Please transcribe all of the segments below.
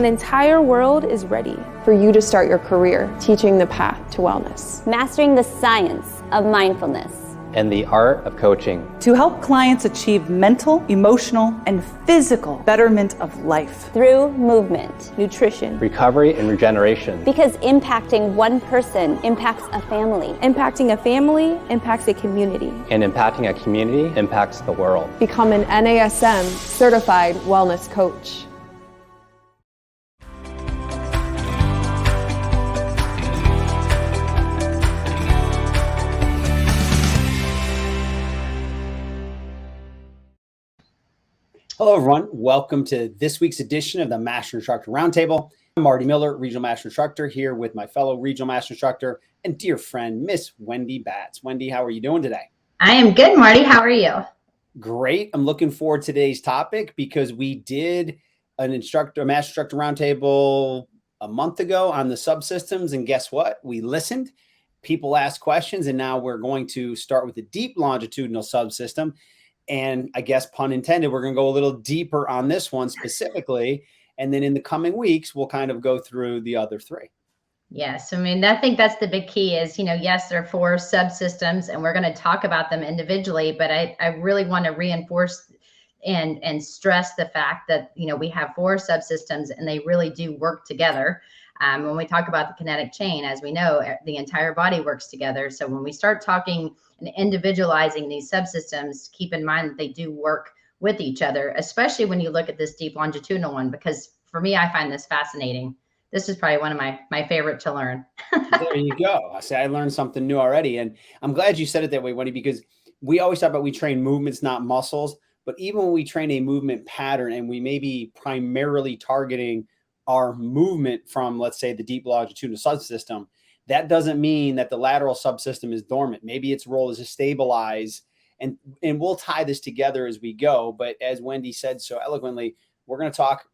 An entire world is ready for you to start your career teaching the path to wellness. Mastering the science of mindfulness. And the art of coaching. To help clients achieve mental, emotional, and physical betterment of life. Through movement, nutrition, recovery, and regeneration. Because impacting one person impacts a family. Impacting a family impacts a community. And impacting a community impacts the world. Become an NASM certified wellness coach. Hello, everyone. Welcome to this week's edition of the Master Instructor Roundtable. I'm Marty Miller, Regional Master Instructor, here with my fellow Regional Master Instructor and dear friend, Miss Wendy Batts. Wendy, how are you doing today? I am good, Marty. How are you? Great. I'm looking forward to today's topic because we did a Master Instructor Roundtable a month ago on the subsystems, and guess what? We listened. People asked questions, and now we're going to start with the Deep Longitudinal Subsystem. And I guess, pun intended, we're going to go a little deeper on this one specifically. And then in the coming weeks, we'll kind of go through the other three. Yes. I mean, I think that's the big key is, yes, there are 4 subsystems and we're going to talk about them individually, but I really want to reinforce and stress the fact that, we have 4 subsystems and they really do work together. When we talk about the kinetic chain, as we know, the entire body works together. So when we start talking and individualizing these subsystems, keep in mind that they do work with each other, especially when you look at this deep longitudinal one, because for me, I find this fascinating. This is probably one of my favorite to learn. There you go. I learned something new already. And I'm glad you said it that way, Wendy, because we always talk about we train movements, not muscles. But even when we train a movement pattern and we may be primarily targeting our movement from, let's say, the deep longitudinal subsystem, that doesn't mean that the lateral subsystem is dormant. Maybe its role is to stabilize, and we'll tie this together as we go. But as Wendy said so eloquently, we're going to talk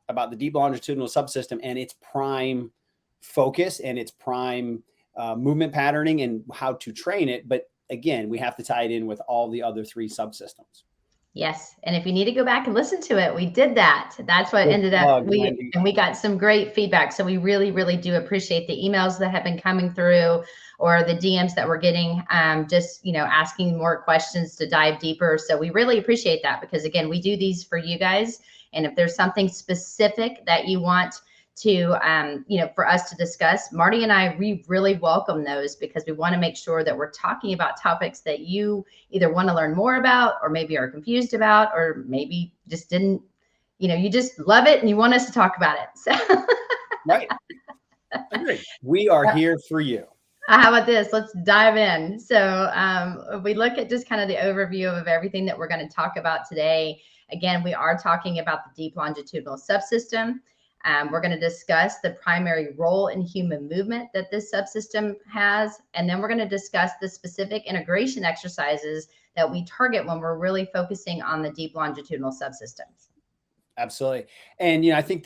about the deep longitudinal subsystem and its prime focus and its prime movement patterning and how to train it. But again, we have to tie it in with all the other 3 subsystems. Yes. And if you need to go back and listen to it, we did that. That's what ended up. We got some great feedback. So we really, really do appreciate the emails that have been coming through or the DMs that we're getting, just, asking more questions to dive deeper. So we really appreciate that because, again, we do these for you guys. And if there's something specific that you want to, for us to discuss, Marty and I, we really welcome those because we want to make sure that we're talking about topics that you either want to learn more about or maybe are confused about, or maybe just didn't, you just love it and you want us to talk about it. So. Right. Agreed. We are here for you. How about this? Let's dive in. So if we look at just kind of the overview of everything that we're going to talk about today, again, we are talking about the deep longitudinal subsystem. We're going to discuss the primary role in human movement that this subsystem has. And then we're going to discuss the specific integration exercises that we target when we're really focusing on the deep longitudinal subsystems. Absolutely. And, I think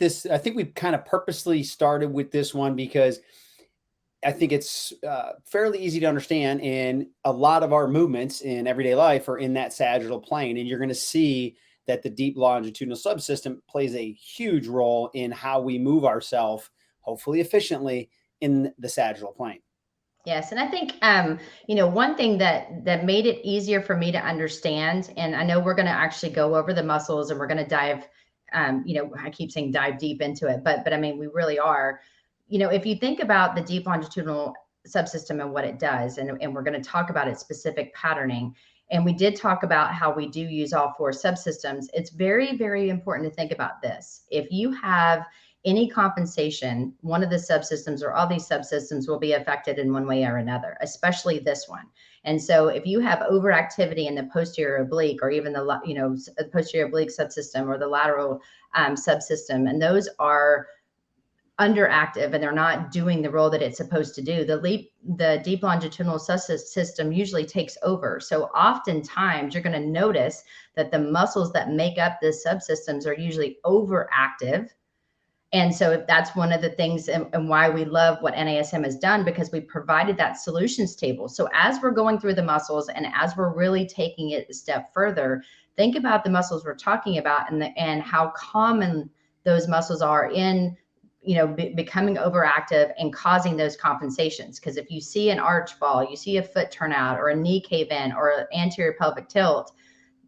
we've kind of purposely started with this one because I think it's fairly easy to understand. And a lot of our movements in everyday life are in that sagittal plane. And you're going to see that the deep longitudinal subsystem plays a huge role in how we move ourselves, hopefully efficiently, in the sagittal plane. Yes. And I think, one thing that made it easier for me to understand, and I know we're going to actually go over the muscles and we're going to dive, I keep saying dive deep into it, but I mean, we really are, if you think about the deep longitudinal subsystem and what it does, and we're going to talk about its specific patterning. And we did talk about how we do use all 4 subsystems. It's very, very important to think about this. If you have any compensation, one of the subsystems or all these subsystems will be affected in one way or another, especially this one. And so if you have overactivity in the posterior oblique or even the posterior oblique subsystem or the lateral subsystem, and those are underactive and they're not doing the role that it's supposed to do, the deep longitudinal subsystem usually takes over. So oftentimes you're going to notice that the muscles that make up the subsystems are usually overactive. And so that's one of the things and why we love what NASM has done, because we provided that solutions table. So as we're going through the muscles and as we're really taking it a step further, think about the muscles we're talking about and how common those muscles are in, becoming overactive and causing those compensations. Because if you see an arch fall, you see a foot turnout or a knee cave in or an anterior pelvic tilt,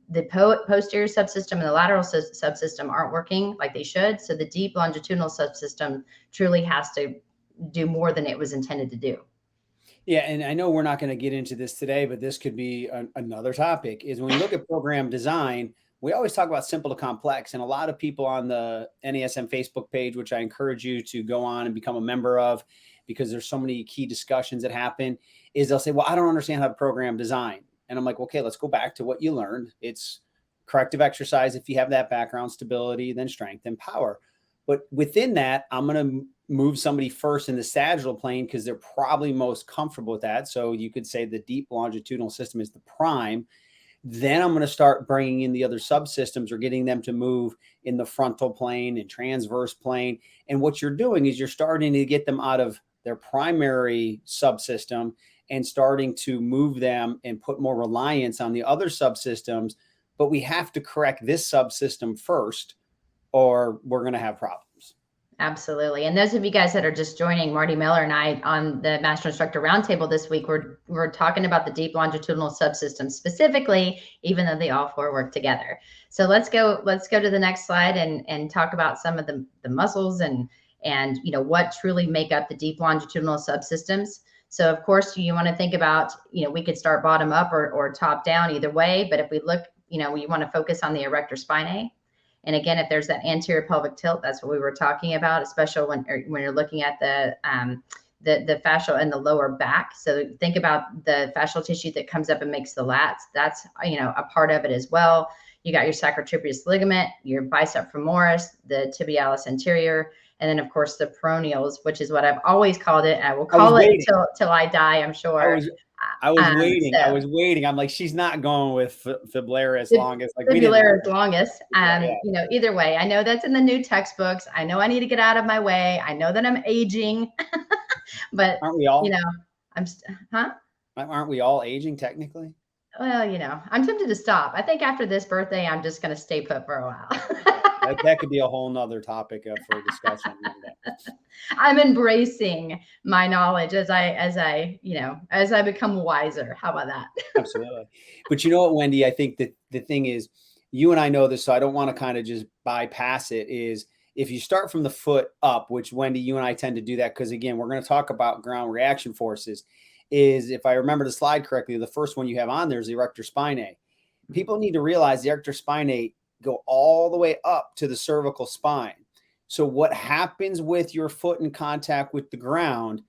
the posterior subsystem and the lateral subsystem aren't working like they should. So the deep longitudinal subsystem truly has to do more than it was intended to do. Yeah, and I know we're not going to get into this today, but this could be another topic, is when we look at program design, we always talk about simple to complex. And a lot of people on the NASM Facebook page, which I encourage you to go on and become a member of, because there's so many key discussions that happen, is they'll say, well, I don't understand how to program design. And I'm like, okay, let's go back to what you learned. It's corrective exercise. If you have that background, stability, then strength and power. But within that, I'm going to move somebody first in the sagittal plane because they're probably most comfortable with that. So you could say the deep longitudinal system is the prime. Then I'm going to start bringing in the other subsystems or getting them to move in the frontal plane and transverse plane. And what you're doing is you're starting to get them out of their primary subsystem and starting to move them and put more reliance on the other subsystems. But we have to correct this subsystem first, or we're going to have problems. Absolutely. And those of you guys that are just joining, Marty Miller and I on the Master Instructor Roundtable this week, we're talking about the deep longitudinal subsystem specifically, even though they all four work together. So let's go to the next slide and talk about some of the muscles and what truly make up the deep longitudinal subsystems. So of course you want to think about, we could start bottom up or top down, either way. But if we look, we want to focus on the erector spinae. And again, if there's that anterior pelvic tilt, that's what we were talking about, especially when you're looking at the fascia in the lower back. So think about the fascial tissue that comes up and makes the lats. That's, a part of it as well. You got your sacrotuberous ligament, your bicep femoris, the tibialis anterior, and then of course the peroneals, which is what I've always called it. I will call it till I die, I'm sure. I was waiting. I was waiting. I'm like, she's not going with fibrillaris longus. Like fibrillaris longus. Either way, I know that's in the new textbooks. I know I need to get out of my way. I know that I'm aging, but aren't we all? Aren't we all aging technically? Well, I'm tempted to stop. I think after this birthday, I'm just going to stay put for a while. That could be a whole nother topic for discussion. I'm embracing my knowledge as I become wiser. How about that? Absolutely. But you know what, Wendy, I think that the thing is, you and I know this, so I don't want to kind of just bypass it, is if you start from the foot up, which Wendy, you and I tend to do that, because again, we're going to talk about ground reaction forces, is if I remember the slide correctly, the first one you have on there is the erector spinae. People need to realize the erector spinae go all the way up to the cervical spine. So what happens with your foot in contact with the ground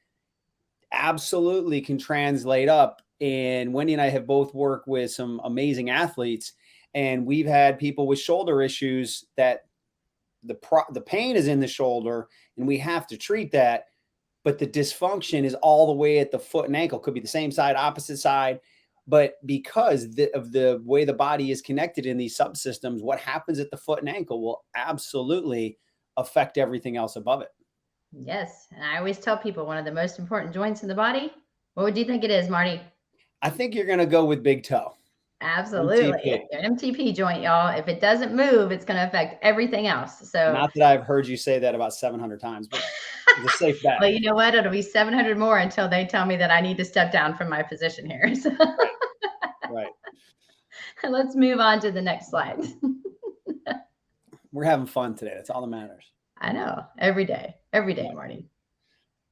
absolutely can translate up. And Wendy and I have both worked with some amazing athletes, and we've had people with shoulder issues that the pain is in the shoulder and we have to treat that, but the dysfunction is all the way at the foot and ankle. Could be the same side, opposite side. But because of the way the body is connected in these subsystems, what happens at the foot and ankle will absolutely affect everything else above it. Yes. And I always tell people one of the most important joints in the body. What would you think it is, Marty? I think you're going to go with big toe. Absolutely. MTP joint, y'all. If it doesn't move, it's going to affect everything else. So not that I've heard you say that about 700 times, but it's a safe bet. Well, you know what? It'll be 700 more until they tell me that I need to step down from my position here. So. Right. Let's move on to the next slide. We're having fun today. That's all that matters. I know. Every day, Marty.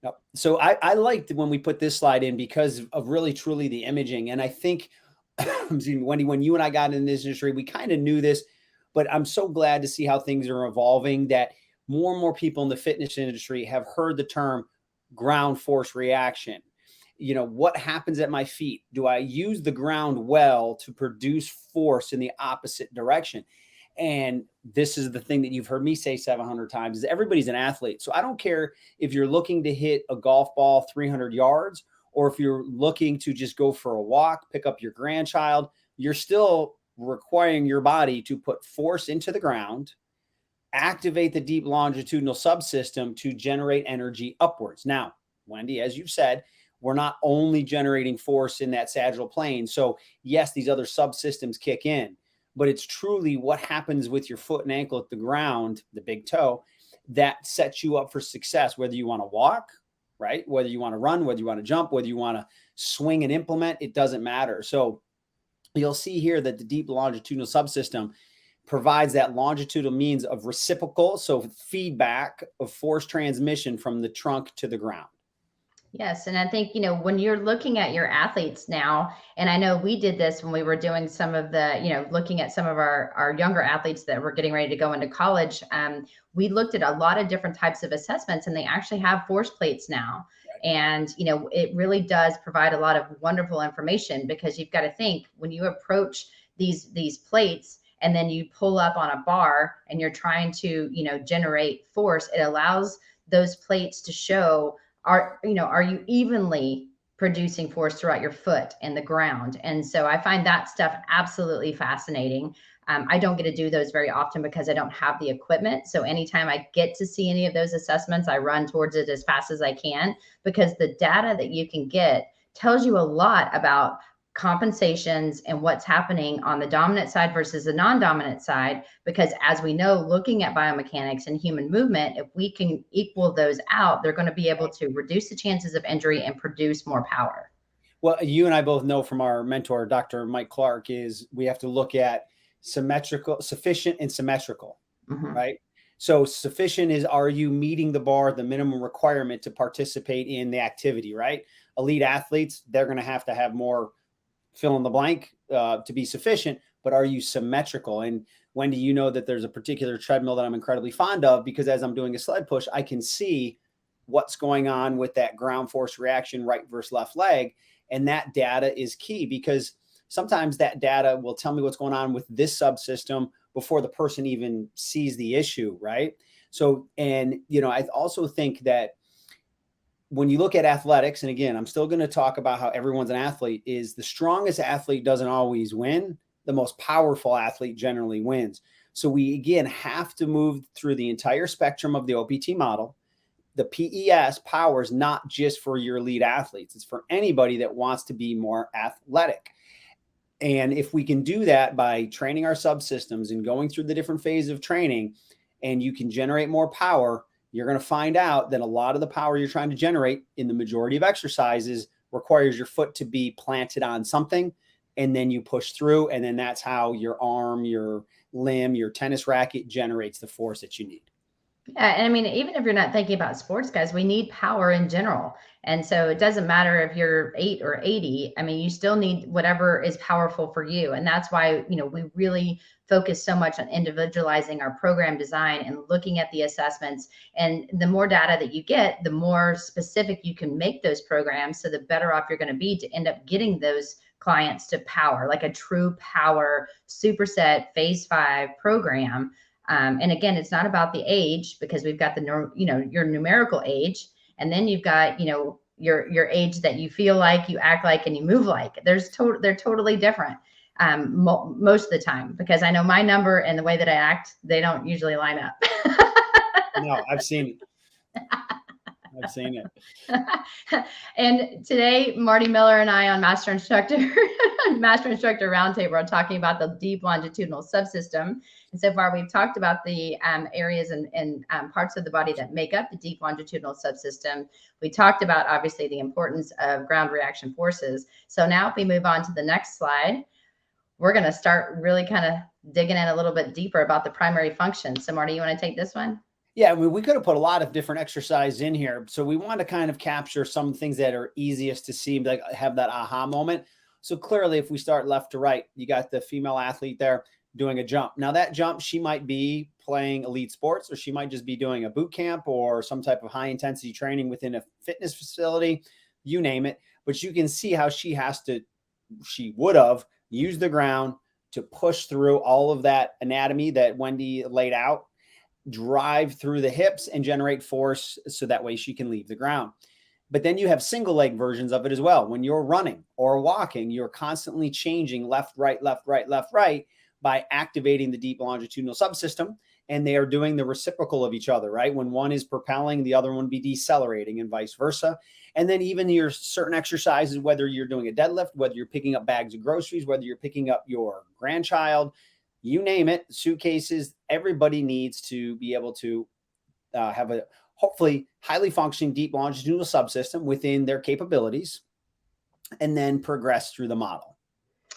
Yep. So I liked when we put this slide in because of really, truly the imaging. And I think, Wendy, when you and I got in this industry, we kind of knew this, but I'm so glad to see how things are evolving, that more and more people in the fitness industry have heard the term ground force reaction. What happens at my feet? Do I use the ground well to produce force in the opposite direction? And this is the thing that you've heard me say 700 times, is everybody's an athlete. So I don't care if you're looking to hit a golf ball 300 yards, or if you're looking to just go for a walk, pick up your grandchild, you're still requiring your body to put force into the ground, activate the deep longitudinal subsystem to generate energy upwards. Now, Wendy, as you've said, we're not only generating force in that sagittal plane. So yes, these other subsystems kick in, but it's truly what happens with your foot and ankle at the ground, the big toe, that sets you up for success, whether you want to walk, right? Whether you want to run, whether you want to jump, whether you want to swing and implement, it doesn't matter. So you'll see here that the deep longitudinal subsystem provides that longitudinal means of reciprocal, so feedback of force transmission from the trunk to the ground. Yes. And I think, when you're looking at your athletes now, and I know we did this when we were doing some of the, looking at some of our younger athletes that were getting ready to go into college, we looked at a lot of different types of assessments, and they actually have force plates now. And, it really does provide a lot of wonderful information, because you've got to think when you approach these plates and then you pull up on a bar and you're trying to, generate force, it allows those plates to show, are you evenly producing force throughout your foot and the ground? And so I find that stuff absolutely fascinating. I don't get to do those very often because I don't have the equipment. So anytime I get to see any of those assessments, I run towards it as fast as I can, because the data that you can get tells you a lot about compensations and what's happening on the dominant side versus the non-dominant side. Because as we know, looking at biomechanics and human movement, if we can equal those out, they're going to be able to reduce the chances of injury and produce more power. Well, you and I both know from our mentor, Dr. Mike Clark, is we have to look at sufficient and symmetrical, right? So sufficient is, are you meeting the bar, the minimum requirement to participate in the activity, right? Elite athletes, they're going to have more fill in the blank to be sufficient, but are you symmetrical? And Wendy, you know that there's a particular treadmill that I'm incredibly fond of, because as I'm doing a sled push, I can see what's going on with that ground force reaction, right versus left leg. And that data is key, because sometimes that data will tell me what's going on with this subsystem before the person even sees the issue, right? So, and, I also think that when you look at athletics, and again, I'm still going to talk about how everyone's an athlete, is the strongest athlete doesn't always win. The most powerful athlete generally wins. So we, again, have to move through the entire spectrum of the OPT model. The PES power is not just for your elite athletes. It's for anybody that wants to be more athletic. And if we can do that by training our subsystems and going through the different phases of training, and you can generate more power, you're going to find out that a lot of the power you're trying to generate in the majority of exercises requires your foot to be planted on something, and then you push through. And then that's how your arm, your limb, your tennis racket generates the force that you need. Yeah, and I mean, even if you're not thinking about sports, guys, we need power in general. And so it doesn't matter if you're 8 or 80. I mean, you still need whatever is powerful for you. And that's why, we really focus so much on individualizing our program design and looking at the assessments. And the more data that you get, the more specific you can make those programs. So the better off you're going to be to end up getting those clients to power, like a true power superset phase 5 program. And again, it's not about the age, because we've got your numerical age, and then you've got, your age that you feel like, you act like, and you move like. They're totally different most of the time, because I know my number and the way that I act, they don't usually line up. No, I've seen it. I've seen it. And today, Marty Miller and I on Master Instructor Roundtable are talking about the deep longitudinal subsystem. And so far, we've talked about the areas and parts of the body that make up the deep longitudinal subsystem. We talked about, obviously, the importance of ground reaction forces. So now if we move on to the next slide, we're going to start really kind of digging in a little bit deeper about the primary function. So Marty, you want to take this one? Yeah, I mean, we could have put a lot of different exercises in here. So we want to kind of capture some things that are easiest to see, like have that aha moment. So clearly, if we start left to right, you got the female athlete there doing a jump. Now that jump, she might be playing elite sports, or she might just be doing a boot camp or some type of high intensity training within a fitness facility, you name it. But you can see how she would have used the ground to push through all of that anatomy that Wendy laid out, drive through the hips and generate force so that way she can leave the ground. But then you have single leg versions of it as well. When you're running or walking, you're constantly changing left, right, left, right, left, right by activating the deep longitudinal subsystem, and they are doing the reciprocal of each other, right? When one is propelling, the other one be decelerating and vice versa. And then even your certain exercises, whether you're doing a deadlift, whether you're picking up bags of groceries, whether you're picking up your grandchild, you name it, suitcases. Everybody needs to be able to have a hopefully highly functioning deep longitudinal subsystem within their capabilities, and then progress through the model.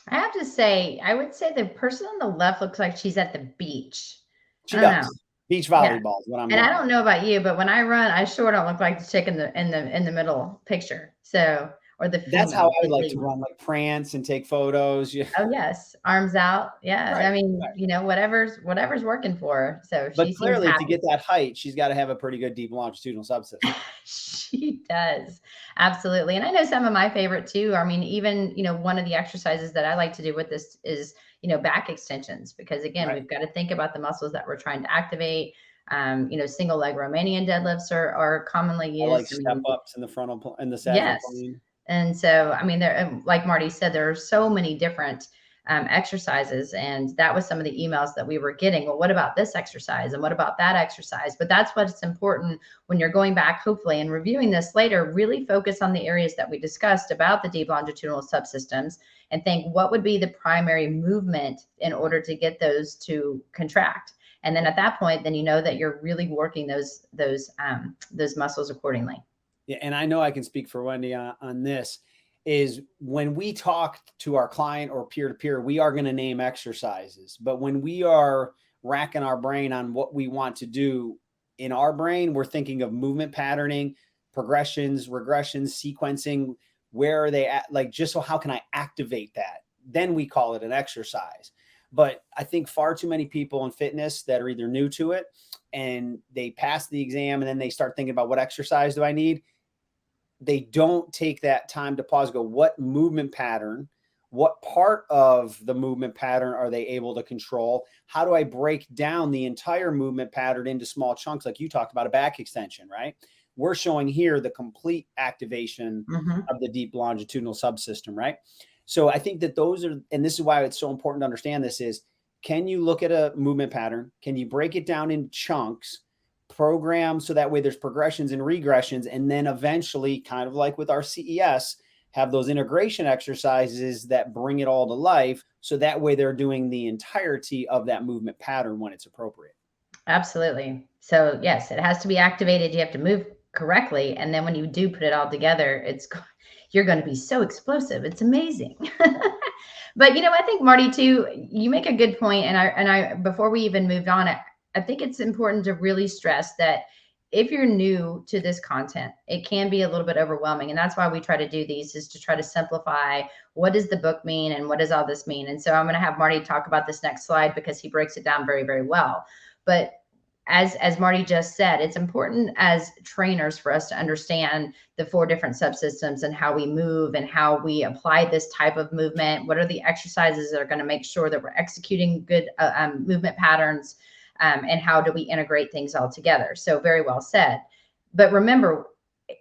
I have to say, I would say the person on the left looks like she's at the beach. She I don't does. know. Beach Yeah. volleyball is what I'm And I getting don't know about you, but when I run, I sure don't look like the chick in the middle picture. So, or the female. That's how I would like to run, like prance and take photos. Yeah. Oh yes, arms out. Yeah, Right, I mean, right. you know, whatever's working for her. So But she seems clearly, to happy. get that height, she's got to have a pretty good deep longitudinal subsystem. She does. Absolutely. And I know some of my favorite too. I mean, even, you know, one of the exercises that I like to do with this is, you know, back extensions, because again, Right. we've got to think about the muscles that we're trying to activate. You know, single leg Romanian deadlifts are commonly used. I like step ups in the frontal and the sagittal Yes. plane. And so, I mean, there, like Marty said, there are so many different exercises, and that was some of the emails that we were getting. Well, what about this exercise, and what about that exercise? But that's what's important when you're going back, hopefully, and reviewing this later. Really focus on the areas that we discussed about the deep longitudinal subsystems, and think what would be the primary movement in order to get those to contract. And then at that point, then you know that you're really working those muscles accordingly. Yeah, and I know I can speak for Wendy on this, is when we talk to our client or peer-to-peer, we are going to name exercises. But when we are racking our brain on what we want to do in our brain, we're thinking of movement patterning, progressions, regressions, sequencing. Where are they at? Like, just so how can I activate that? Then we call it an exercise. But I think far too many people in fitness that are either new to it and they pass the exam and then they start thinking about what exercise do I need? They don't take that time to pause, go, what movement pattern, what part of the movement pattern are they able to control? How do I break down the entire movement pattern into small chunks? Like you talked about a back extension, right? We're showing here the complete activation of the deep longitudinal subsystem, right? So I think that those are, and this is why it's so important to understand this is, can you look at a movement pattern? Can you break it down in chunks? Program so that way there's progressions and regressions, and then eventually, kind of like with our CES, have those integration exercises that bring it all to life, so that way they're doing the entirety of that movement pattern when it's appropriate. Absolutely. So yes, it has to be activated. You have to move correctly, and then when you do put it all together, you're going to be so explosive. It's amazing. But you know, I think Marty too, you make a good point, and I before we even moved on, I think it's important to really stress that if you're new to this content, it can be a little bit overwhelming. And that's why we try to do these, is to try to simplify what does the book mean and what does all this mean. And so I'm going to have Marty talk about this next slide because he breaks it down very, very well. But as Marty just said, it's important as trainers for us to understand the 4 different subsystems and how we move and how we apply this type of movement. What are the exercises that are going to make sure that we're executing good movement patterns? And how do we integrate things all together? So very well said. But remember,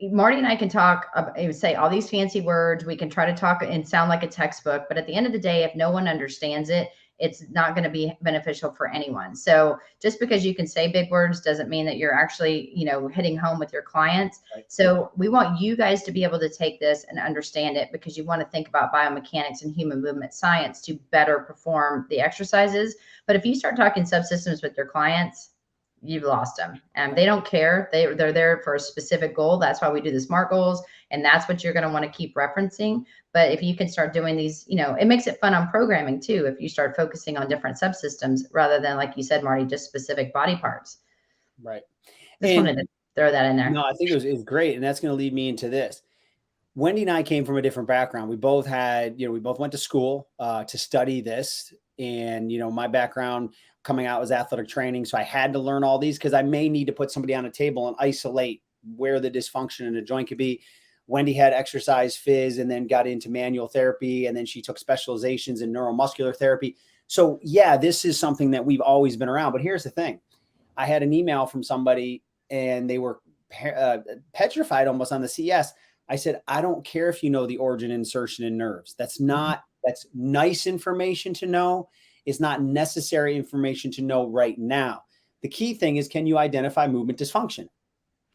Marty and I can talk, say all these fancy words. We can try to talk and sound like a textbook, but at the end of the day, if no one understands it, it's not going to be beneficial for anyone. So just because you can say big words doesn't mean that you're actually, you know, hitting home with your clients. Right. So we want you guys to be able to take this and understand it, because you want to think about biomechanics and human movement science to better perform the exercises. But if you start talking subsystems with your clients, you've lost them. They don't care. They're there for a specific goal. That's why we do the SMART goals. And that's what you're going to want to keep referencing. But if you can start doing these, you know, it makes it fun on programming too, if you start focusing on different subsystems rather than, like you said, Marty, just specific body parts. Right. Just wanted to throw that in there. No, I think it was great. And that's going to lead me into this. Wendy and I came from a different background. We both had, you know, we both went to school to study this. And, you know, my background coming out was athletic training. So I had to learn all these because I may need to put somebody on a table and isolate where the dysfunction in a joint could be. Wendy had exercise phys and then got into manual therapy. And then she took specializations in neuromuscular therapy. So yeah, this is something that we've always been around. But here's the thing. I had an email from somebody and they were petrified almost on the CS. I said, I don't care if you know the origin, insertion, and nerves. That's nice information to know. It's not necessary information to know right now. The key thing is, can you identify movement dysfunction?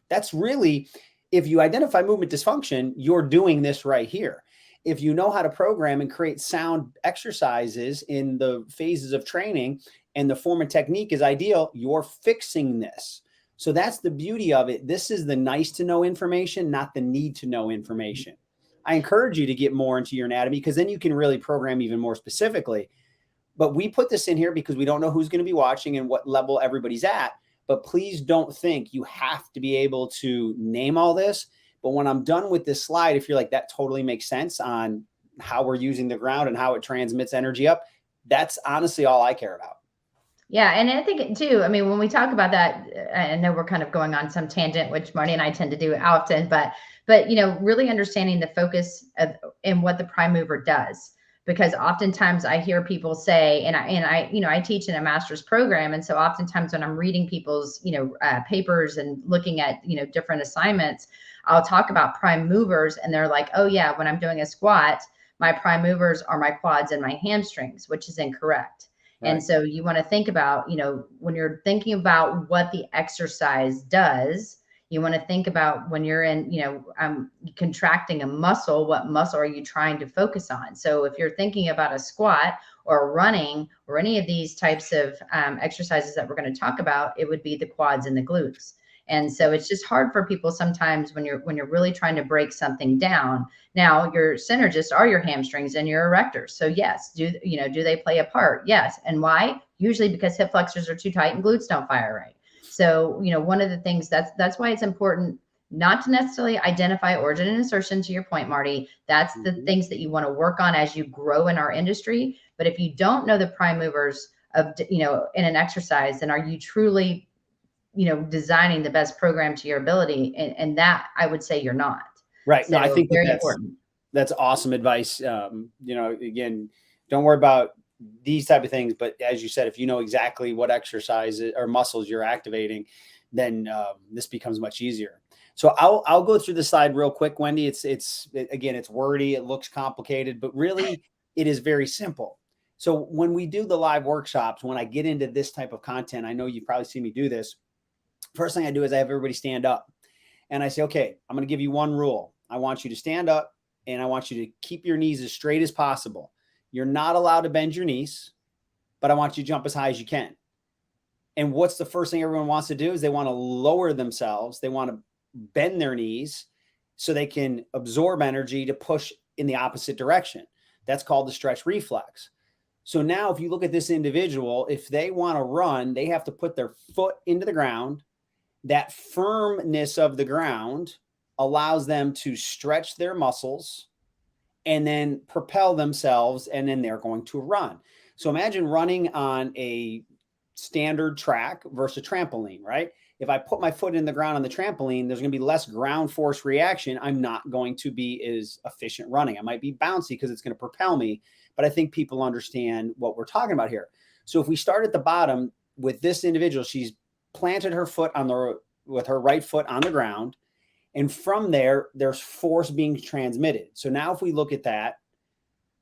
That's really, if you identify movement dysfunction, you're doing this right here. if you know how to program and create sound exercises in the phases of training and the form and technique is ideal, you're fixing this. So that's the beauty of it. This is the nice to know information, not the need to know information. I encourage you to get more into your anatomy because then you can really program even more specifically. But we put this in here because we don't know who's going to be watching and what level everybody's at. But please don't think you have to be able to name all this. But when I'm done with this slide, if you're like, that totally makes sense on how we're using the ground and how it transmits energy up, that's honestly all I care about. Yeah. And I think too, I mean, when we talk about that, I know we're kind of going on some tangent, which Marty and I tend to do often, but really understanding the focus of and what the prime mover does. Because oftentimes I hear people say, and I teach in a master's program. And so oftentimes when I'm reading people's, papers and looking at, different assignments, I'll talk about prime movers and they're like, oh yeah, when I'm doing a squat, my prime movers are my quads and my hamstrings, which is incorrect. Right. And so you want to think about, when you're thinking about what the exercise does, you want to think about when you're in, contracting a muscle, what muscle are you trying to focus on? So if you're thinking about a squat or running or any of these types of exercises that we're going to talk about, it would be the quads and the glutes. And so it's just hard for people sometimes when you're really trying to break something down. Now your synergists are your hamstrings and your erectors. So yes, do they play a part? Yes. And why? Usually because hip flexors are too tight and glutes don't fire right. So, one of the things that's why it's important not to necessarily identify origin and insertion, to your point, Marty. That's the things that you want to work on as you grow in our industry. But if you don't know the prime movers of, in an exercise, then are you truly, designing the best program to your ability? And that I would say you're not. Right. So no, I think very important. That's awesome advice. Again, don't worry about these type of things, but as you said, if you know exactly what exercises or muscles you're activating, then this becomes much easier. So I'll go through the slide real quick, Wendy. It's wordy, it looks complicated, but really it is very simple. So when we do the live workshops, when I get into this type of content, I know you've probably seen me do this. First thing I do is I have everybody stand up and I say, okay, I'm going to give you one rule. I want you to stand up and I want you to keep your knees as straight as possible. You're not allowed to bend your knees, but I want you to jump as high as you can. And what's the first thing everyone wants to do is they want to lower themselves. They want to bend their knees so they can absorb energy to push in the opposite direction. That's called the stretch reflex. So now if you look at this individual, if they want to run, they have to put their foot into the ground. That firmness of the ground allows them to stretch their muscles and then propel themselves, and then they're going to run. So imagine running on a standard track versus a trampoline, right? If I put my foot in the ground on the trampoline, there's going to be less ground force reaction. I'm not going to be as efficient running. I might be bouncy because it's going to propel me, but I think people understand what we're talking about here. So if we start at the bottom with this individual, she's planted her foot with her right foot on the ground. And from there, there's force being transmitted. So now if we look at that,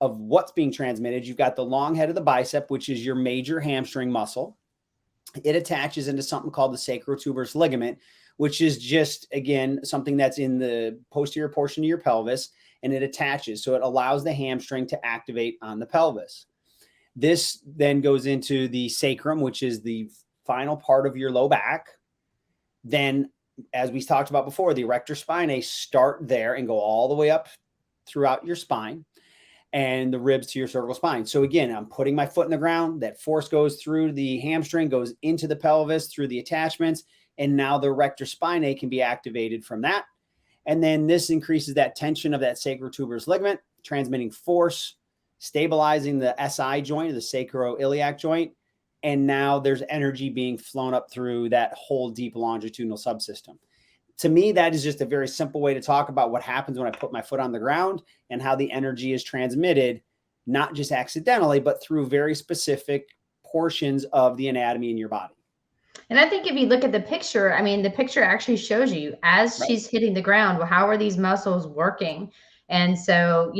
of what's being transmitted, you've got the long head of the bicep, which is your major hamstring muscle. It attaches into something called the Sacrotuberous Ligament, which is just, again, something that's in the posterior portion of your pelvis, and it attaches. So it allows the hamstring to activate on the pelvis. This then goes into the sacrum, which is the final part of your low back. Then, as we talked about before, the erector spinae start there and go all the way up throughout your spine and the ribs to your cervical spine. So again, I'm putting my foot in the ground. That force goes through the hamstring, goes into the pelvis through the attachments. And now the erector spinae can be activated from that. And then this increases that tension of that sacrotuberous ligament, transmitting force, stabilizing the SI joint, the sacroiliac joint. And now there's energy being flown up through that whole deep longitudinal subsystem. To me, that is just a very simple way to talk about what happens when I put my foot on the ground and how the energy is transmitted, not just accidentally, but through very specific portions of the anatomy in your body. And I think if you look at the picture, I mean, the picture actually shows you as she's hitting the ground, well, how are these muscles working? And so,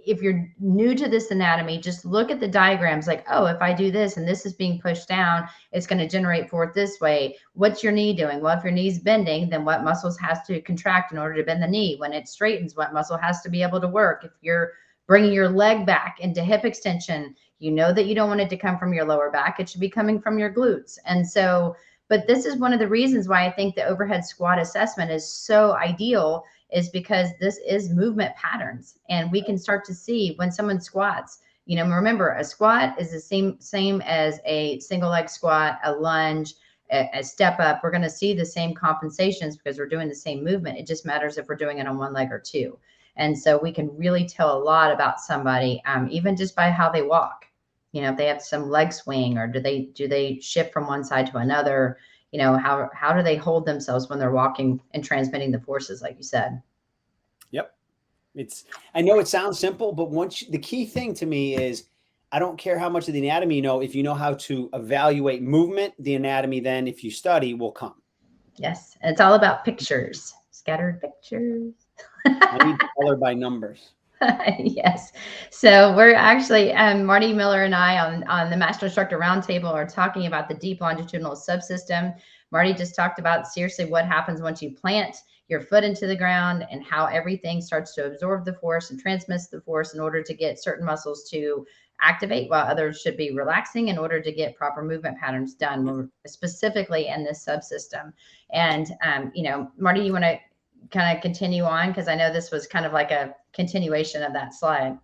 if you're new to this anatomy, just look at the diagrams like, oh, if I do this and this is being pushed down, it's going to generate forth this way. What's your knee doing? Well, if your knee's bending, then what muscles has to contract in order to bend the knee? When it straightens, what muscle has to be able to work? If you're bringing your leg back into hip extension, you know that you don't want it to come from your lower back. It should be coming from your glutes. And so, but this is one of the reasons why I think the overhead squat assessment is so ideal, is because this is movement patterns. And we can start to see when someone squats, you know, remember a squat is the same as a single leg squat, a lunge, a step up. We're going to see the same compensations because we're doing the same movement. It just matters if we're doing it on one leg or two. And so we can really tell a lot about somebody, even just by how they walk. You know, if they have some leg swing, or do they shift from one side to another? You know, how do they hold themselves when they're walking and transmitting the forces, like you said? Yep. I know it sounds simple, but the key thing to me is, I don't care how much of the anatomy you know, if you know how to evaluate movement, the anatomy then, if you study, will come. Yes. And it's all about pictures, scattered pictures. I need to color by numbers. Yes. So we're actually, Marty Miller and I on the Master Instructor Roundtable are talking about the deep longitudinal subsystem. Marty just talked about seriously what happens once you plant your foot into the ground and how everything starts to absorb the force and transmits the force in order to get certain muscles to activate, while others should be relaxing in order to get proper movement patterns done, specifically in this subsystem. And, you know, Marty, you want to kind of continue on, because I know this was kind of like a continuation of that slide.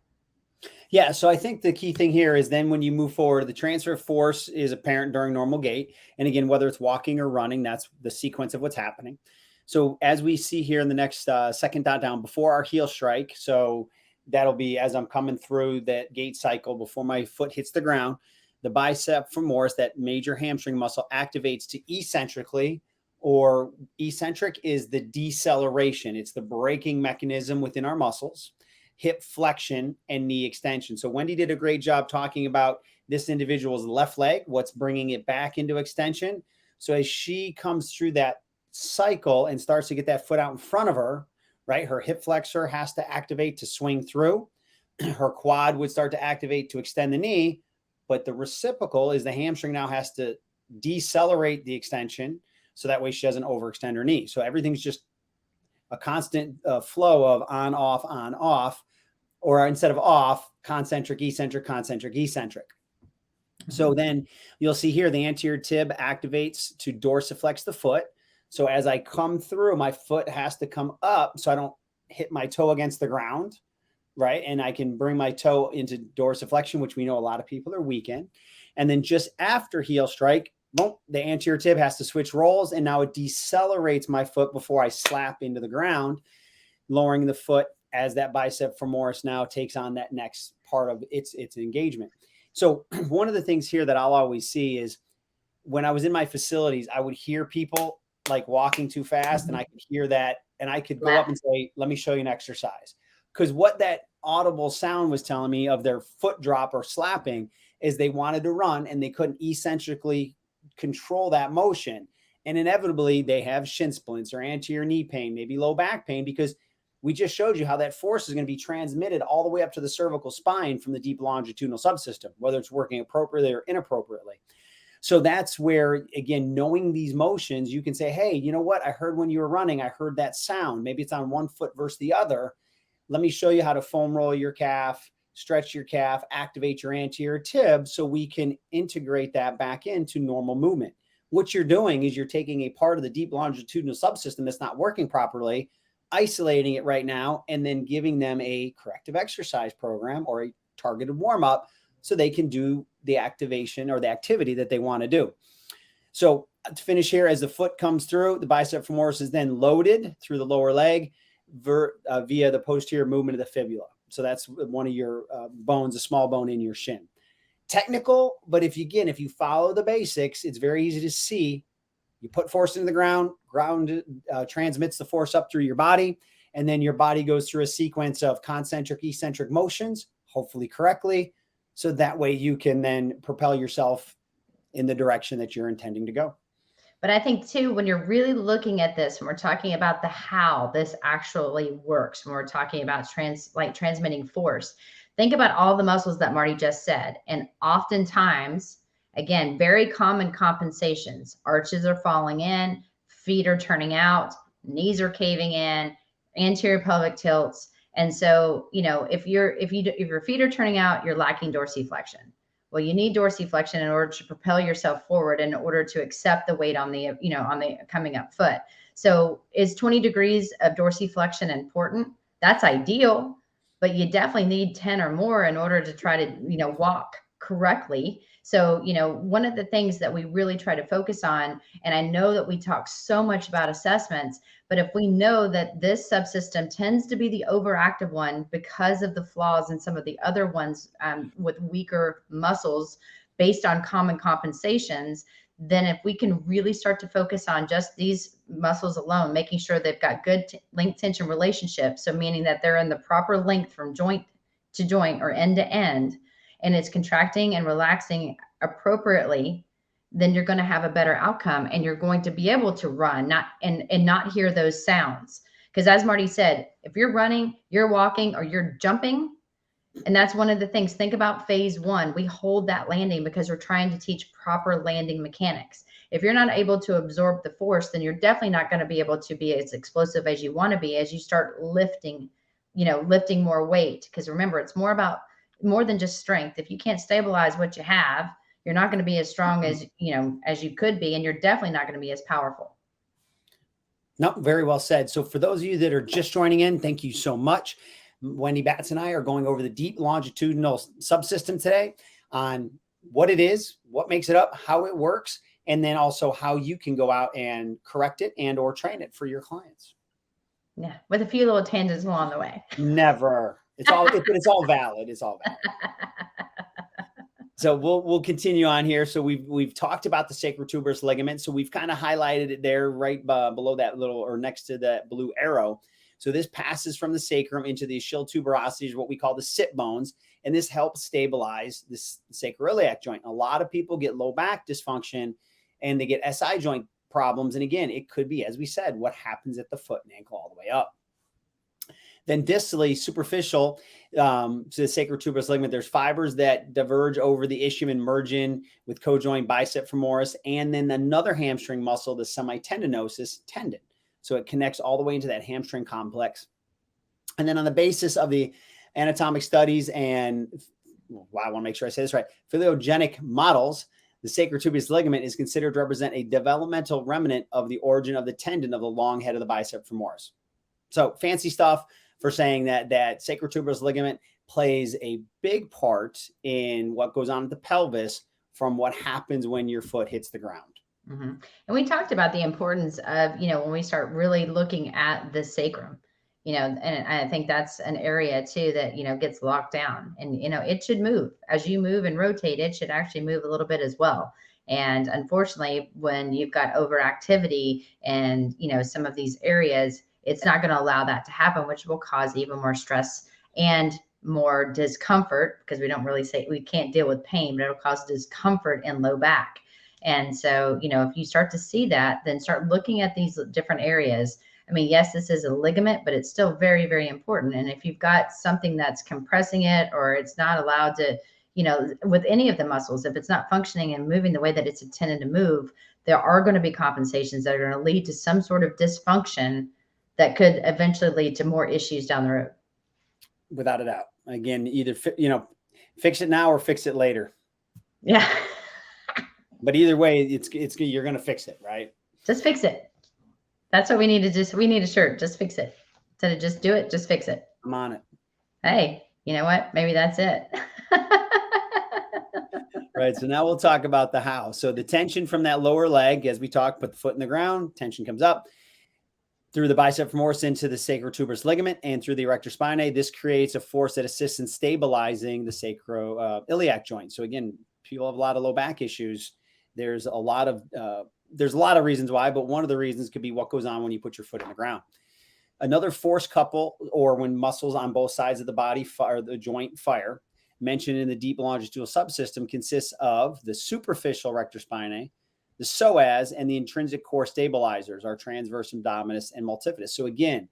Yeah. So I think the key thing here is then when you move forward, the transfer of force is apparent during normal gait. And again, whether it's walking or running, that's the sequence of what's happening. So as we see here in the next second dot down, before our heel strike, so that'll be as I'm coming through that gait cycle before my foot hits the ground, the bicep femoris, that major hamstring muscle, activates to eccentrically, or eccentric is the deceleration. It's the braking mechanism within our muscles, hip flexion and knee extension. So Wendy did a great job talking about this individual's left leg, what's bringing it back into extension. So as she comes through that cycle and starts to get that foot out in front of her, right, her hip flexor has to activate to swing through. Her quad would start to activate to extend the knee, but the reciprocal is the hamstring now has to decelerate the extension, so that way she doesn't overextend her knee. So everything's just a constant flow of on, off, or instead of off, concentric, eccentric, concentric, eccentric. So then you'll see here, the anterior tib activates to dorsiflex the foot. So as I come through, my foot has to come up so I don't hit my toe against the ground, right? And I can bring my toe into dorsiflexion, which we know a lot of people are weak in. And then just after heel strike, boom, the anterior tib has to switch roles, and now it decelerates my foot before I slap into the ground, lowering the foot as that bicep femoris now takes on that next part of its engagement. So one of the things here that I'll always see is when I was in my facilities, I would hear people like walking too fast, and I could hear that, and I could go up and say, let me show you an exercise. Because what that audible sound was telling me of their foot drop or slapping is they wanted to run and they couldn't eccentrically control that motion. And inevitably they have shin splints or anterior knee pain, maybe low back pain, because we just showed you how that force is going to be transmitted all the way up to the cervical spine from the deep longitudinal subsystem, whether it's working appropriately or inappropriately. So that's where, again, knowing these motions, you can say, hey, you know what? I heard when you were running, I heard that sound. Maybe it's on one foot versus the other. Let me show you how to foam roll your calf, stretch your calf, activate your anterior tib so we can integrate that back into normal movement. What you're doing is you're taking a part of the deep longitudinal subsystem that's not working properly, isolating it right now, and then giving them a corrective exercise program or a targeted warm-up so they can do the activation or the activity that they want to do. So to finish here, as the foot comes through, the bicep femoris is then loaded through the lower leg via the posterior movement of the fibula. So that's one of your bones, a small bone in your shin. Technical, but if you follow the basics, it's very easy to see. You put force into the ground transmits the force up through your body, and then your body goes through a sequence of concentric, eccentric motions, hopefully correctly, so that way you can then propel yourself in the direction that you're intending to go. But I think too, when you're really looking at this, when we're talking about the how this actually works, when we're talking about transmitting force, think about all the muscles that Marty just said. And oftentimes, again, very common compensations. Arches are falling in, feet are turning out, knees are caving in, anterior pelvic tilts. And so, if your feet are turning out, you're lacking dorsiflexion. Well, you need dorsiflexion in order to propel yourself forward, in order to accept the weight on the coming up foot. So is 20 degrees of dorsiflexion important? That's ideal, but you definitely need 10 or more in order to try to, walk correctly. So, one of the things that we really try to focus on, and I know that we talk so much about assessments, but if we know that this subsystem tends to be the overactive one because of the flaws in some of the other ones with weaker muscles based on common compensations, then if we can really start to focus on just these muscles alone, making sure they've got good length tension relationship, so meaning that they're in the proper length from joint to joint or end to end, and it's contracting and relaxing appropriately, then you're going to have a better outcome, and you're going to be able to run and not hear those sounds. Because as Marty said, if you're running, you're walking, or you're jumping, and that's one of the things. Think about phase one. We hold that landing because we're trying to teach proper landing mechanics. If you're not able to absorb the force, then you're definitely not going to be able to be as explosive as you want to be as you start lifting more weight. Because remember, it's more than just strength. If you can't stabilize what you have, you're not going to be as strong as you could be, and you're definitely not going to be as powerful. No, very well said. So for those of you that are just joining in, thank you so much. Wendy Batts and I are going over the deep longitudinal subsystem today on what it is, what makes it up, how it works, and then also how you can go out and correct it and or train it for your clients. Yeah, with a few little tangents along the way. Never. It's all valid. It's all valid. So we'll continue on here. So we've talked about the sacrotuberous ligament. So we've kind of highlighted it there right below that little, or next to that blue arrow. So this passes from the sacrum into the ischial tuberosities, what we call the sit bones, and this helps stabilize this sacroiliac joint. A lot of people get low back dysfunction and they get SI joint problems. And again, it could be, as we said, what happens at the foot and ankle all the way up. Then distally, superficial to the sacrotuberous ligament, there's fibers that diverge over the ischium and merge in with cojoint bicep femoris, and then another hamstring muscle, the semitendinosus tendon. So it connects all the way into that hamstring complex. And then on the basis of the anatomic studies and, I want to make sure I say this right, physiogenic models, the sacrotuberous ligament is considered to represent a developmental remnant of the origin of the tendon of the long head of the bicep femoris. So fancy stuff for saying that sacrotuberous ligament plays a big part in what goes on at the pelvis from what happens when your foot hits the ground. Mm-hmm. And we talked about the importance of, when we start really looking at the sacrum, and I think that's an area too that, gets locked down, and, it should move as you move and rotate. It should actually move a little bit as well. And unfortunately, when you've got overactivity and, some of these areas, it's not going to allow that to happen, which will cause even more stress and more discomfort, because we can't deal with pain, but it'll cause discomfort in low back. And so, if you start to see that, then start looking at these different areas. I mean, yes, this is a ligament, but it's still very, very important. And if you've got something that's compressing it, or it's not allowed to, with any of the muscles, if it's not functioning and moving the way that it's intended to move, there are going to be compensations that are going to lead to some sort of dysfunction that could eventually lead to more issues down the road. Without a doubt. Again, either, fix it now or fix it later. Yeah. But either way, you're going to fix it, right? Just fix it. That's what we need to do. We need a shirt. Just fix it. Instead of just do it, just fix it. I'm on it. Hey, you know what? Maybe that's it. Right. So now we'll talk about the how. So the tension from that lower leg, as we talked, put the foot in the ground, tension comes up through the bicep femoris into the sacrotuberous ligament and through the erector spinae. This creates a force that assists in stabilizing the sacroiliac joint. So again, people have a lot of low back issues. There's a lot of reasons why, but one of the reasons could be what goes on when you put your foot in the ground. Another force couple, or when muscles on both sides of the body fire, the joint fire, mentioned in the deep longitudinal subsystem, consists of the superficial erector spinae, the psoas, and the intrinsic core stabilizers are transverse abdominis and multifidus. So again,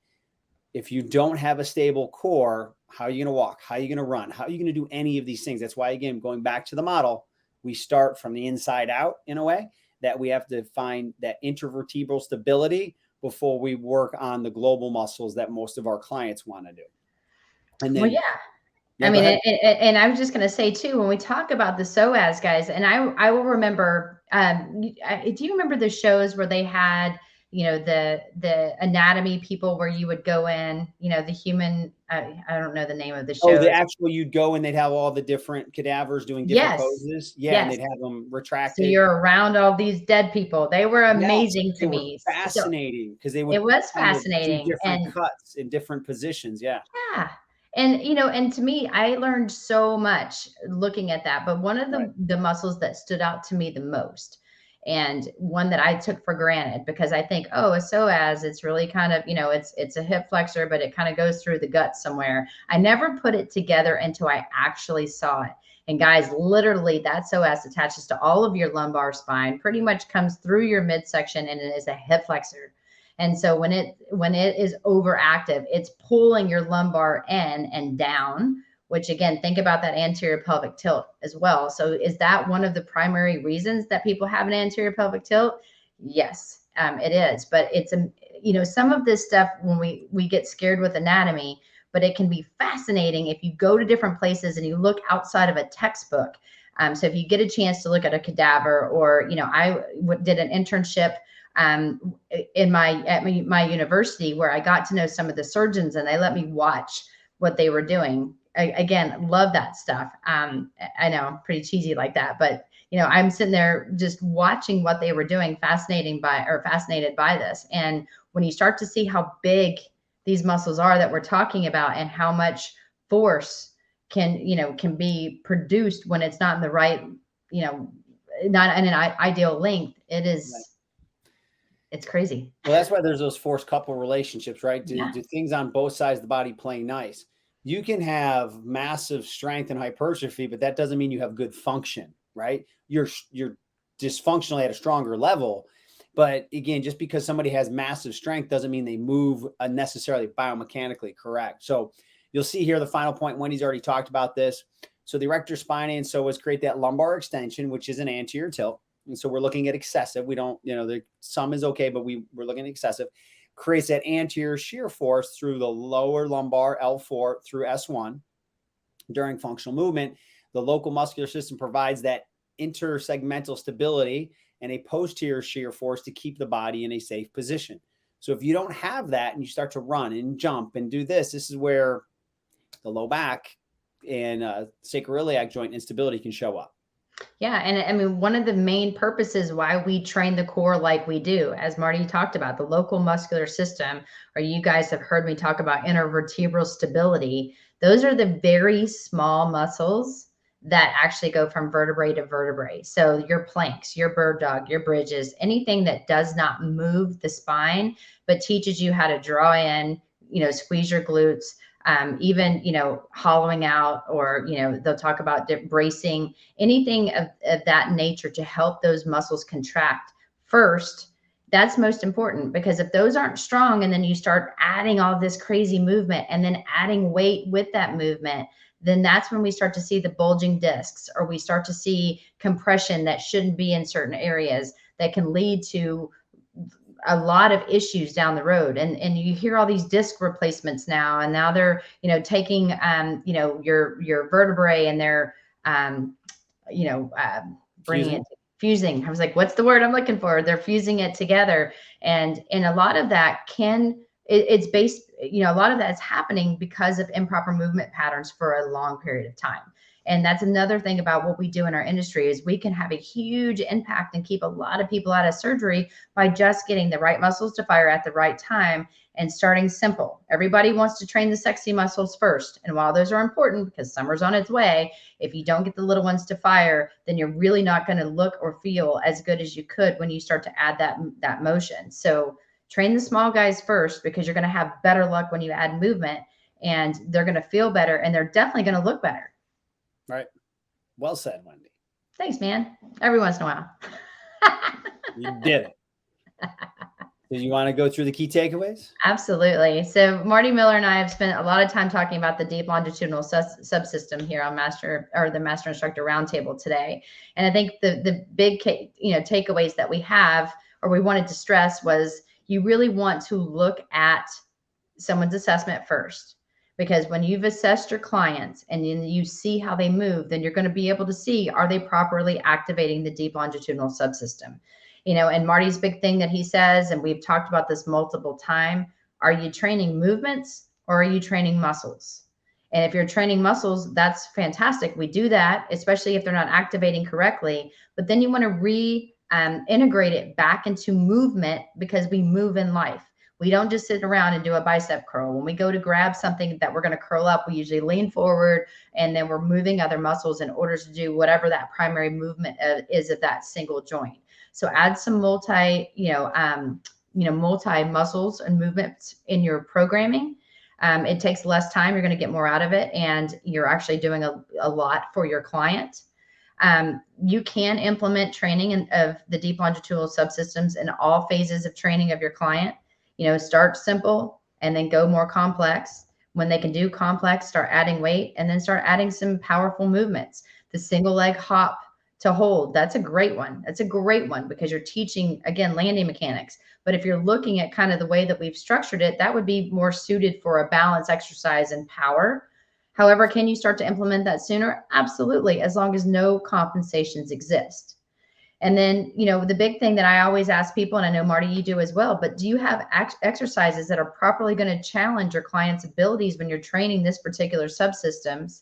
if you don't have a stable core, how are you going to walk? How are you going to run? How are you going to do any of these things? That's why, again, going back to the model, we start from the inside out in a way that we have to find that intervertebral stability before we work on the global muscles that most of our clients want to do. And then, Well, yeah. I mean, and I was just going to say too, when we talk about the psoas, guys, and I will remember, do you remember the shows where they had, you know, the anatomy people where you would go in, you know, the human, I don't know the name of the show. Oh, the actual, you'd go and they'd have all the different cadavers doing different poses. Yeah. Yes. And they'd have them retracted. So you're around all these dead people. They were amazing to me. Fascinating, because they would. It was fascinating. Do different cuts in different positions. Yeah. Yeah. And, you know, and to me, I learned so much looking at that. But one of the muscles that stood out to me the most, and one that I took for granted, because I think, oh, a psoas, it's really kind of, you know, it's a hip flexor, but it kind of goes through the gut somewhere. I never put it together until I actually saw it. And guys, literally that psoas attaches to all of your lumbar spine, pretty much comes through your midsection, and it is a hip flexor. And so when it is overactive, it's pulling your lumbar in and down, which again, think about that anterior pelvic tilt as well. So is that one of the primary reasons that people have an anterior pelvic tilt? Yes, it is. But it's, you know, some of this stuff when we get scared with anatomy, but it can be fascinating if you go to different places and you look outside of a textbook. So if you get a chance to look at a cadaver, or, you know, I did an internship at my university where I got to know some of the surgeons, and they let me watch what they were doing. Again, love that stuff. I know, pretty cheesy like that, but you know, I'm sitting there just watching what they were doing, fascinated by this. And when you start to see how big these muscles are that we're talking about, and how much force can be produced when it's not in the right, you know, not in an ideal length, it is. Right. It's crazy. Well, that's why there's those force couple relationships, right? Do things on both sides of the body play nice? You can have massive strength and hypertrophy, but that doesn't mean you have good function, right? You're dysfunctional at a stronger level. But again, just because somebody has massive strength doesn't mean they move necessarily biomechanically correct. So you'll see here the final point. Wendy's already talked about this. So the erector spinae and psoas create that lumbar extension, which is an anterior tilt. And so we're looking at excessive. We don't, you know, the some is okay, but we're looking at excessive. Creates that anterior shear force through the lower lumbar L4 through S1 during functional movement. The local muscular system provides that intersegmental stability and a posterior shear force to keep the body in a safe position. So if you don't have that and you start to run and jump and do this is where the low back and sacroiliac joint instability can show up. Yeah. And I mean, one of the main purposes why we train the core like we do, as Marty talked about, the local muscular system, or you guys have heard me talk about intervertebral stability. Those are the very small muscles that actually go from vertebrae to vertebrae. So your planks, your bird dog, your bridges, anything that does not move the spine, but teaches you how to draw in, you know, squeeze your glutes, even, you know, hollowing out, or, you know, they'll talk about bracing, anything of that nature to help those muscles contract first. That's most important, because if those aren't strong and then you start adding all this crazy movement and then adding weight with that movement, then that's when we start to see the bulging discs, or we start to see compression that shouldn't be in certain areas that can lead to a lot of issues down the road. And you hear all these disc replacements now, and now they're, you know, taking, you know, your vertebrae, and they're, you know, bringing it, fusing. I was like, what's the word I'm looking for? They're fusing it together. And a lot of that it's based, you know, a lot of that is happening because of improper movement patterns for a long period of time. And that's another thing about what we do in our industry, is we can have a huge impact and keep a lot of people out of surgery by just getting the right muscles to fire at the right time and starting simple. Everybody wants to train the sexy muscles first. And while those are important, because summer's on its way, if you don't get the little ones to fire, then you're really not going to look or feel as good as you could when you start to add that motion. So train the small guys first, because you're going to have better luck when you add movement, and they're going to feel better, and they're definitely going to look better. Right. Well said, Wendy. Thanks, man. Every once in a while. You did it. Do you want to go through the key takeaways? Absolutely. So Marty Miller and I have spent a lot of time talking about the deep longitudinal subsystem here on the Master Instructor Roundtable today. And I think the big takeaways that we have, or we wanted to stress, was you really want to look at someone's assessment first. Because when you've assessed your clients and you see how they move, then you're going to be able to see, are they properly activating the deep longitudinal subsystem? And Marty's big thing that he says, and we've talked about this multiple times, are you training movements or are you training muscles? And if you're training muscles, that's fantastic. We do that, especially if they're not activating correctly. But then you want to integrate it back into movement, because we move in life. We don't just sit around and do a bicep curl. When we go to grab something that we're going to curl up, we usually lean forward, and then we're moving other muscles in order to do whatever that primary movement is of that single joint. So add some multi muscles and movements in your programming. It takes less time. You're going to get more out of it, and you're actually doing a lot for your client. You can implement training of the deep longitudinal subsystems in all phases of training of your client. Start simple and then go more complex. When they can do complex, start adding weight, and then start adding some powerful movements. The single leg hop to hold, that's a great one. That's a great one because you're teaching, again, landing mechanics. But if you're looking at kind of the way that we've structured it, that would be more suited for a balance exercise and power. However, can you start to implement that sooner? Absolutely, as long as no compensations exist. And then, the big thing that I always ask people, and I know, Marty, you do as well, but do you have exercises that are properly going to challenge your client's abilities when you're training this particular subsystems?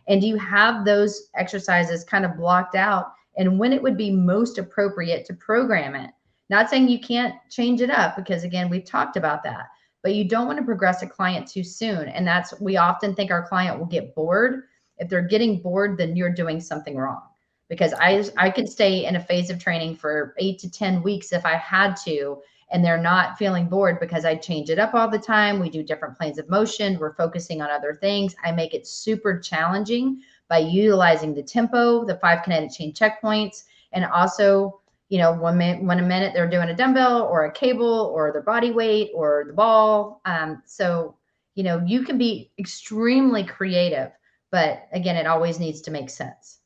And do you have those exercises kind of blocked out, and when it would be most appropriate to program it? Not saying you can't change it up, because again, we've talked about that, but you don't want to progress a client too soon. And we often think our client will get bored. If they're getting bored, then you're doing something wrong. Because I could stay in a phase of training for 8 to 10 weeks if I had to, and they're not feeling bored because I change it up all the time. We do different planes of motion. We're focusing on other things. I make it super challenging by utilizing the tempo, the 5 kinetic chain checkpoints, and also, one minute they're doing a dumbbell or a cable or their body weight or the ball. So you can be extremely creative, but again, it always needs to make sense.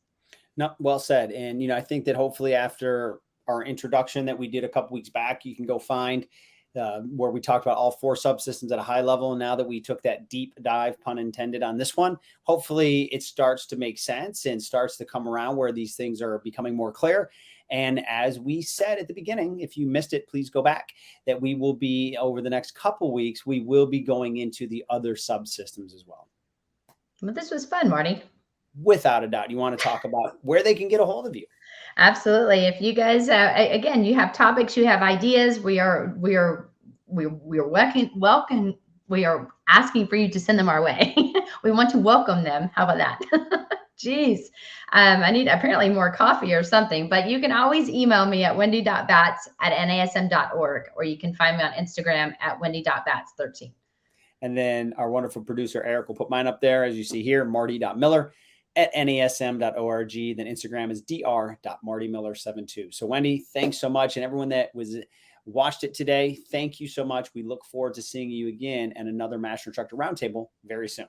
No, well said. And, I think that hopefully after our introduction that we did a couple weeks back, you can go find where we talked about all 4 subsystems at a high level. And now that we took that deep dive, pun intended, on this one, hopefully it starts to make sense and starts to come around where these things are becoming more clear. And as we said at the beginning, if you missed it, please go back, that we will be, over the next couple weeks, we will be going into the other subsystems as well. Well, this was fun, Marty. Without a doubt. You want to talk about where they can get a hold of you? Absolutely. If you guys, again, you have topics, you have ideas, we are welcome. We are asking for you to send them our way. We want to welcome them. How about that? Geez. I need apparently more coffee or something, but you can always email me at wendy.bats@nasm.org, or you can find me on Instagram at wendy.bats13. And then our wonderful producer, Eric, will put mine up there, as you see here, marty.miller@nasm.org. Then Instagram is dr.martymiller72. So Wendy, thanks so much. And everyone that watched it today, thank you so much. We look forward to seeing you again at another Master Instructor Roundtable very soon.